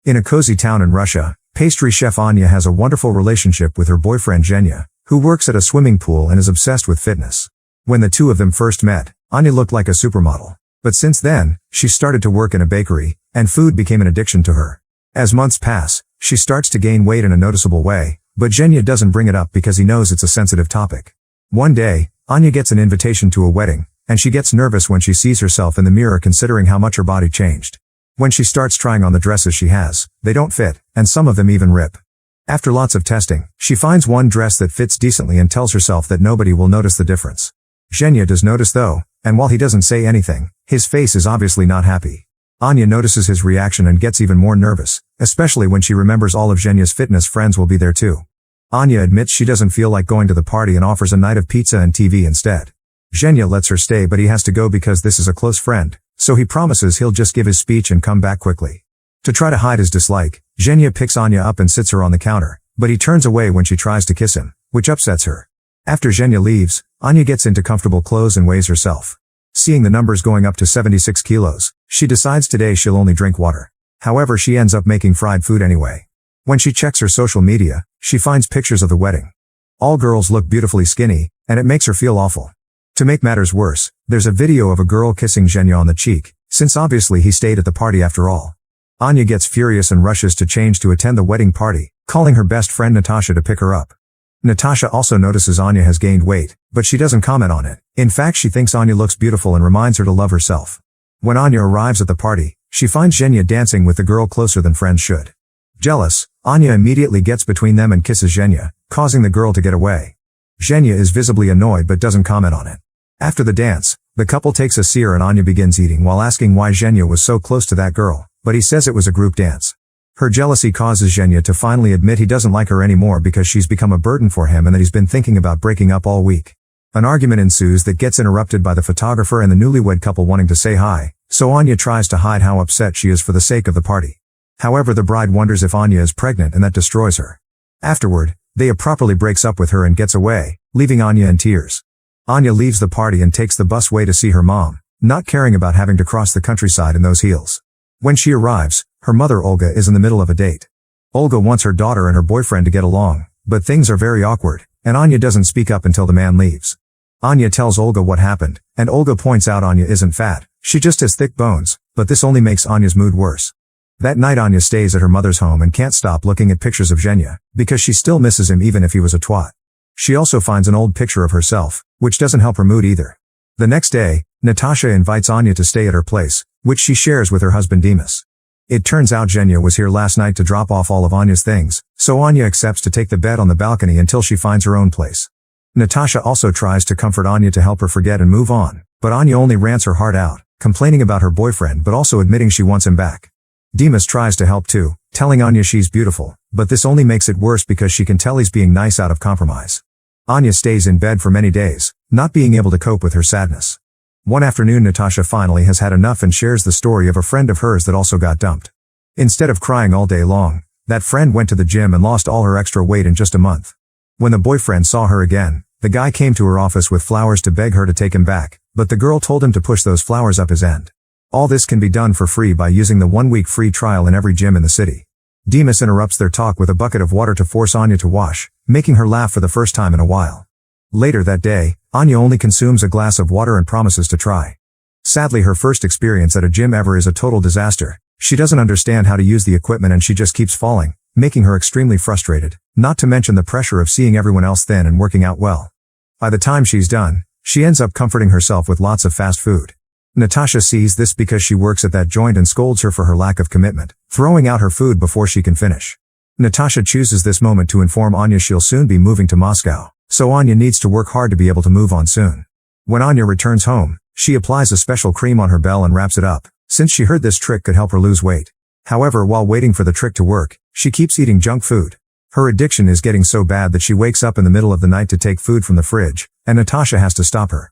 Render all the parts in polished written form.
In a cozy town in Russia, pastry chef Anya has a wonderful relationship with her boyfriend Zhenya, who works at a swimming pool and is obsessed with fitness. When the two of them first met, Anya looked like a supermodel. But since then, she started to work in a bakery, and food became an addiction to her. As months pass, she starts to gain weight in a noticeable way, but Zhenya doesn't bring it up because he knows it's a sensitive topic. One day, Anya gets an invitation to a wedding, and she gets nervous when she sees herself in the mirror considering how much her body changed. When she starts trying on the dresses she has, they don't fit, and some of them even rip. After lots of testing, she finds one dress that fits decently and tells herself that nobody will notice the difference. Zhenya does notice though, and while he doesn't say anything, his face is obviously not happy. Anya notices his reaction and gets even more nervous, especially when she remembers all of Zhenya's fitness friends will be there too. Anya admits she doesn't feel like going to the party and offers a night of pizza and TV instead. Zhenya lets her stay but he has to go because this is a close friend, so he promises he'll just give his speech and come back quickly. To try to hide his dislike, Zhenya picks Anya up and sits her on the counter, but he turns away when she tries to kiss him, which upsets her. After Zhenya leaves, Anya gets into comfortable clothes and weighs herself. Seeing the numbers going up to 76 kilos, she decides today she'll only drink water. However, she ends up making fried food anyway. When she checks her social media, she finds pictures of the wedding. All girls look beautifully skinny, and it makes her feel awful. To make matters worse, there's a video of a girl kissing Zhenya on the cheek, since obviously he stayed at the party after all. Anya gets furious and rushes to change to attend the wedding party, calling her best friend Natasha to pick her up. Natasha also notices Anya has gained weight, but she doesn't comment on it. In fact, she thinks Anya looks beautiful and reminds her to love herself. When Anya arrives at the party, she finds Zhenya dancing with the girl closer than friends should. Jealous, Anya immediately gets between them and kisses Zhenya, causing the girl to get away. Zhenya is visibly annoyed but doesn't comment on it. After the dance, the couple takes a sear and Anya begins eating while asking why Zhenya was so close to that girl, but he says it was a group dance. Her jealousy causes Zhenya to finally admit he doesn't like her anymore because she's become a burden for him and that he's been thinking about breaking up all week. An argument ensues that gets interrupted by the photographer and the newlywed couple wanting to say hi, so Anya tries to hide how upset she is for the sake of the party. However, the bride wonders if Anya is pregnant and that destroys her. Afterward, Thea properly breaks up with her and gets away, leaving Anya in tears. Anya leaves the party and takes the bus way to see her mom, not caring about having to cross the countryside in those heels. When she arrives, her mother Olga is in the middle of a date. Olga wants her daughter and her boyfriend to get along, but things are very awkward, and Anya doesn't speak up until the man leaves. Anya tells Olga what happened, and Olga points out Anya isn't fat, she just has thick bones, but this only makes Anya's mood worse. That night Anya stays at her mother's home and can't stop looking at pictures of Zhenya, because she still misses him even if he was a twat. She also finds an old picture of herself, which doesn't help her mood either. The next day, Natasha invites Anya to stay at her place, which she shares with her husband Dimas. It turns out Zhenya was here last night to drop off all of Anya's things, so Anya accepts to take the bed on the balcony until she finds her own place. Natasha also tries to comfort Anya to help her forget and move on, but Anya only rants her heart out, complaining about her boyfriend but also admitting she wants him back. Dimas tries to help too, telling Anya she's beautiful, but this only makes it worse because she can tell he's being nice out of compromise. Anya stays in bed for many days, not being able to cope with her sadness. One afternoon Natasha finally has had enough and shares the story of a friend of hers that also got dumped. Instead of crying all day long, that friend went to the gym and lost all her extra weight in just a month. When the boyfriend saw her again, the guy came to her office with flowers to beg her to take him back, but the girl told him to push those flowers up his end. All this can be done for free by using the 1-week free trial in every gym in the city. Dimas interrupts their talk with a bucket of water to force Anya to wash, making her laugh for the first time in a while. Later that day, Anya only consumes a glass of water and promises to try. Sadly, her first experience at a gym ever is a total disaster. She doesn't understand how to use the equipment and she just keeps falling, making her extremely frustrated, not to mention the pressure of seeing everyone else thin and working out well. By the time she's done, she ends up comforting herself with lots of fast food. Natasha sees this because she works at that joint and scolds her for her lack of commitment, throwing out her food before she can finish. Natasha chooses this moment to inform Anya she'll soon be moving to Moscow, so Anya needs to work hard to be able to move on soon. When Anya returns home, she applies a special cream on her bell and wraps it up, since she heard this trick could help her lose weight. However, while waiting for the trick to work, she keeps eating junk food. Her addiction is getting so bad that she wakes up in the middle of the night to take food from the fridge, and Natasha has to stop her.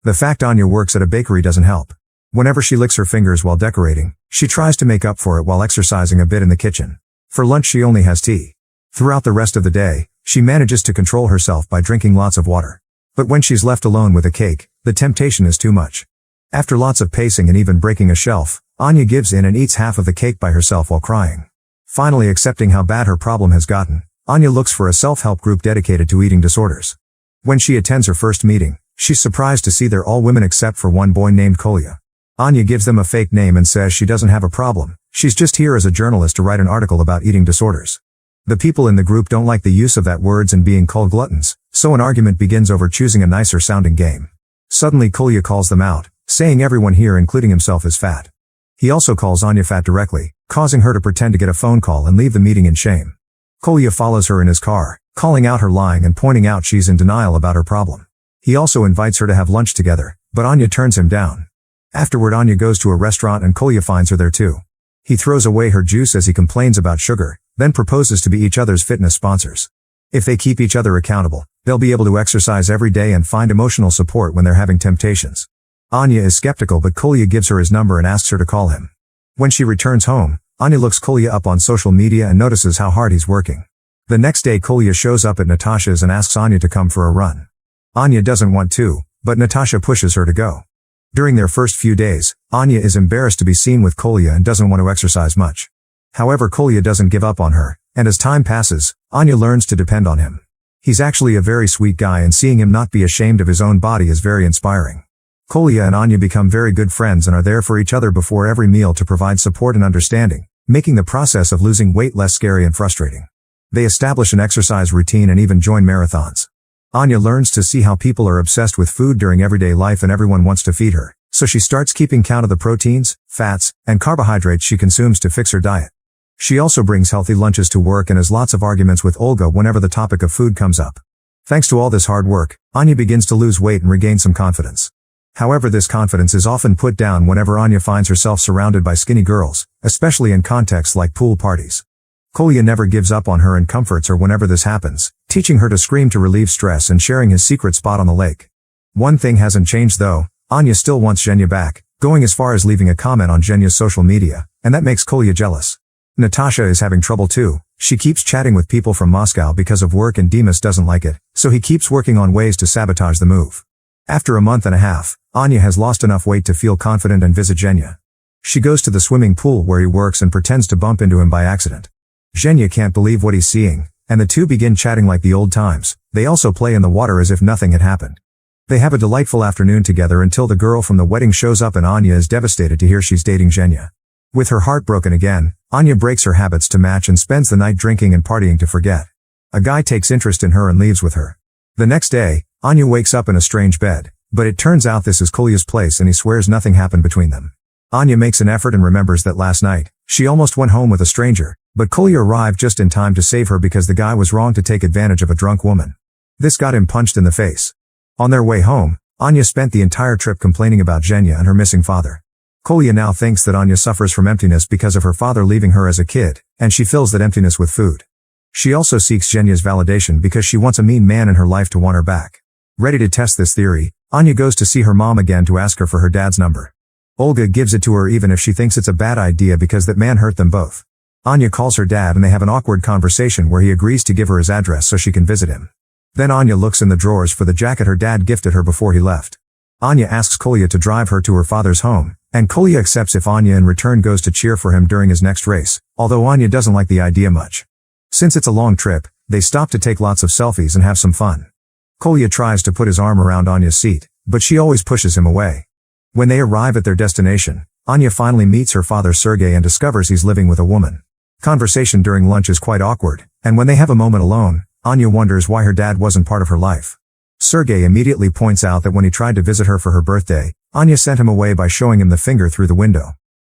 The fact Anya works at a bakery doesn't help. Whenever she licks her fingers while decorating, she tries to make up for it while exercising a bit in the kitchen. For lunch she only has tea. Throughout the rest of the day, she manages to control herself by drinking lots of water. But when she's left alone with a cake, the temptation is too much. After lots of pacing and even breaking a shelf, Anya gives in and eats half of the cake by herself while crying. Finally accepting how bad her problem has gotten, Anya looks for a self-help group dedicated to eating disorders. When she attends her first meeting, she's surprised to see they're all women except for one boy named Kolya. Anya gives them a fake name and says she doesn't have a problem, she's just here as a journalist to write an article about eating disorders. The people in the group don't like the use of that words and being called gluttons, so an argument begins over choosing a nicer sounding game. Suddenly Kolya calls them out, saying everyone here including himself is fat. He also calls Anya fat directly, causing her to pretend to get a phone call and leave the meeting in shame. Kolya follows her in his car, calling out her lying and pointing out she's in denial about her problem. He also invites her to have lunch together, but Anya turns him down. Afterward Anya goes to a restaurant and Kolya finds her there too. He throws away her juice as he complains about sugar, then proposes to be each other's fitness sponsors. If they keep each other accountable, they'll be able to exercise every day and find emotional support when they're having temptations. Anya is skeptical but Kolya gives her his number and asks her to call him. When she returns home, Anya looks Kolya up on social media and notices how hard he's working. The next day Kolya shows up at Natasha's and asks Anya to come for a run. Anya doesn't want to, but Natasha pushes her to go. During their first few days, Anya is embarrassed to be seen with Kolya and doesn't want to exercise much. However, Kolya doesn't give up on her, and as time passes, Anya learns to depend on him. He's actually a very sweet guy and seeing him not be ashamed of his own body is very inspiring. Kolya and Anya become very good friends and are there for each other before every meal to provide support and understanding, making the process of losing weight less scary and frustrating. They establish an exercise routine and even join marathons. Anya learns to see how people are obsessed with food during everyday life and everyone wants to feed her, so she starts keeping count of the proteins, fats, and carbohydrates she consumes to fix her diet. She also brings healthy lunches to work and has lots of arguments with Olga whenever the topic of food comes up. Thanks to all this hard work, Anya begins to lose weight and regain some confidence. However, this confidence is often put down whenever Anya finds herself surrounded by skinny girls, especially in contexts like pool parties. Kolya never gives up on her and comforts her whenever this happens, teaching her to scream to relieve stress and sharing his secret spot on the lake. One thing hasn't changed though, Anya still wants Zhenya back, going as far as leaving a comment on Zhenya's social media, and that makes Kolya jealous. Natasha is having trouble too. She keeps chatting with people from Moscow because of work and Dimas doesn't like it, so he keeps working on ways to sabotage the move. After a month and a half, Anya has lost enough weight to feel confident and visit Zhenya. She goes to the swimming pool where he works and pretends to bump into him by accident. Zhenya can't believe what he's seeing, and the two begin chatting like the old times. They also play in the water as if nothing had happened. They have a delightful afternoon together until the girl from the wedding shows up and Anya is devastated to hear she's dating Zhenya. With her heart broken again, Anya breaks her habits to match and spends the night drinking and partying to forget. A guy takes interest in her and leaves with her. The next day, Anya wakes up in a strange bed, but it turns out this is Kolya's place and he swears nothing happened between them. Anya makes an effort and remembers that last night, she almost went home with a stranger, but Kolya arrived just in time to save her because the guy was wrong to take advantage of a drunk woman. This got him punched in the face. On their way home, Anya spent the entire trip complaining about Zhenya and her missing father. Kolya now thinks that Anya suffers from emptiness because of her father leaving her as a kid, and she fills that emptiness with food. She also seeks Zhenya's validation because she wants a mean man in her life to want her back. Ready to test this theory, Anya goes to see her mom again to ask her for her dad's number. Olga gives it to her even if she thinks it's a bad idea because that man hurt them both. Anya calls her dad and they have an awkward conversation where he agrees to give her his address so she can visit him. Then Anya looks in the drawers for the jacket her dad gifted her before he left. Anya asks Kolya to drive her to her father's home, and Kolya accepts if Anya in return goes to cheer for him during his next race, although Anya doesn't like the idea much. Since it's a long trip, they stop to take lots of selfies and have some fun. Kolya tries to put his arm around Anya's seat, but she always pushes him away. When they arrive at their destination, Anya finally meets her father Sergey and discovers he's living with a woman. Conversation during lunch is quite awkward, and when they have a moment alone, Anya wonders why her dad wasn't part of her life. Sergey immediately points out that when he tried to visit her for her birthday, Anya sent him away by showing him the finger through the window.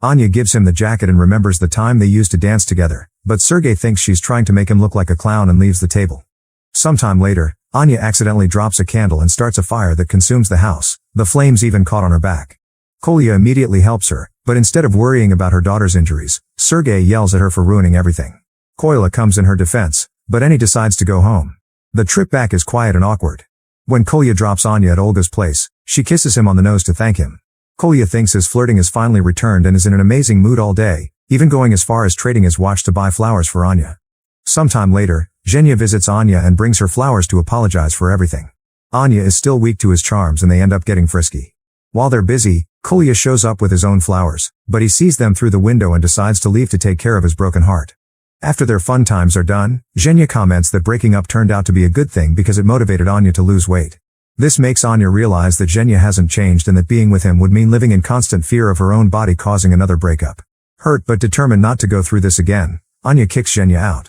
Anya gives him the jacket and remembers the time they used to dance together, but Sergey thinks she's trying to make him look like a clown and leaves the table. Sometime later, Anya accidentally drops a candle and starts a fire that consumes the house, the flames even caught on her back. Kolya immediately helps her, but instead of worrying about her daughter's injuries, Sergey yells at her for ruining everything. Kolya comes in her defense, but Anya decides to go home. The trip back is quiet and awkward. When Kolya drops Anya at Olga's place, she kisses him on the nose to thank him. Kolya thinks his flirting has finally returned and is in an amazing mood all day, even going as far as trading his watch to buy flowers for Anya. Sometime later, Zhenya visits Anya and brings her flowers to apologize for everything. Anya is still weak to his charms and they end up getting frisky. While they're busy, Kolya shows up with his own flowers, but he sees them through the window and decides to leave to take care of his broken heart. After their fun times are done, Zhenya comments that breaking up turned out to be a good thing because it motivated Anya to lose weight. This makes Anya realize that Zhenya hasn't changed and that being with him would mean living in constant fear of her own body causing another breakup. Hurt but determined not to go through this again, Anya kicks Zhenya out.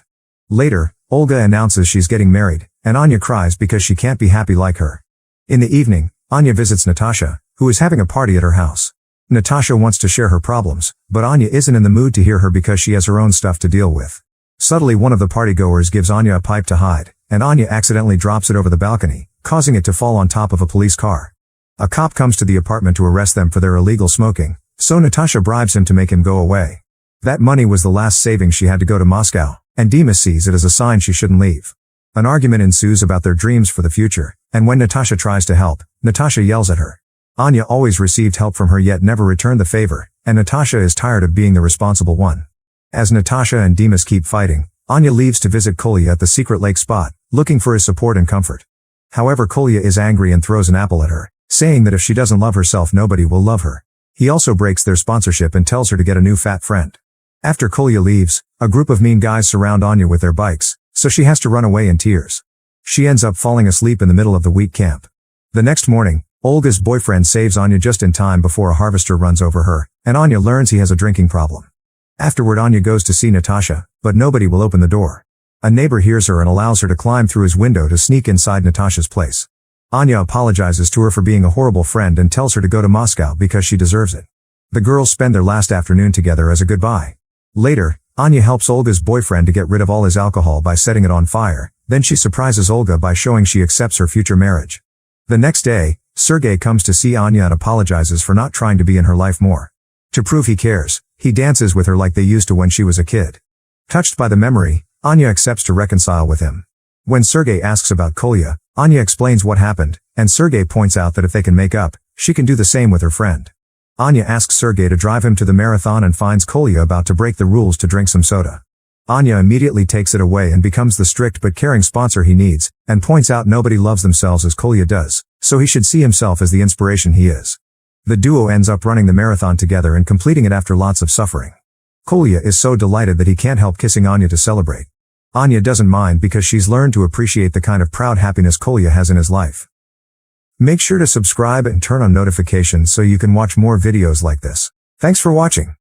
Later, Olga announces she's getting married, and Anya cries because she can't be happy like her. In the evening, Anya visits Natasha, who is having a party at her house. Natasha wants to share her problems, but Anya isn't in the mood to hear her because she has her own stuff to deal with. Subtly, one of the partygoers gives Anya a pipe to hide, and Anya accidentally drops it over the balcony, causing it to fall on top of a police car. A cop comes to the apartment to arrest them for their illegal smoking, so Natasha bribes him to make him go away. That money was the last savings she had to go to Moscow, and Dima sees it as a sign she shouldn't leave. An argument ensues about their dreams for the future, and when Natasha tries to help, Natasha yells at her. Anya always received help from her yet never returned the favor, and Natasha is tired of being the responsible one. As Natasha and Dimas keep fighting, Anya leaves to visit Kolya at the secret lake spot, looking for his support and comfort. However, Kolya is angry and throws an apple at her, saying that if she doesn't love herself nobody will love her. He also breaks their sponsorship and tells her to get a new fat friend. After Kolya leaves, a group of mean guys surround Anya with their bikes, so she has to run away in tears. She ends up falling asleep in the middle of the wheat camp. The next morning, Olga's boyfriend saves Anya just in time before a harvester runs over her, and Anya learns he has a drinking problem. Afterward, Anya goes to see Natasha, but nobody will open the door. A neighbor hears her and allows her to climb through his window to sneak inside Natasha's place. Anya apologizes to her for being a horrible friend and tells her to go to Moscow because she deserves it. The girls spend their last afternoon together as a goodbye. Later, Anya helps Olga's boyfriend to get rid of all his alcohol by setting it on fire, then she surprises Olga by showing she accepts her future marriage. The next day, Sergey comes to see Anya and apologizes for not trying to be in her life more. To prove he cares, he dances with her like they used to when she was a kid. Touched by the memory, Anya accepts to reconcile with him. When Sergey asks about Kolya, Anya explains what happened, and Sergey points out that if they can make up, she can do the same with her friend. Anya asks Sergey to drive him to the marathon and finds Kolya about to break the rules to drink some soda. Anya immediately takes it away and becomes the strict but caring sponsor he needs, and points out nobody loves themselves as Kolya does, so he should see himself as the inspiration he is. The duo ends up running the marathon together and completing it after lots of suffering. Kolya is so delighted that he can't help kissing Anya to celebrate. Anya doesn't mind because she's learned to appreciate the kind of proud happiness Kolya has in his life. Make sure to subscribe and turn on notifications so you can watch more videos like this. Thanks for watching.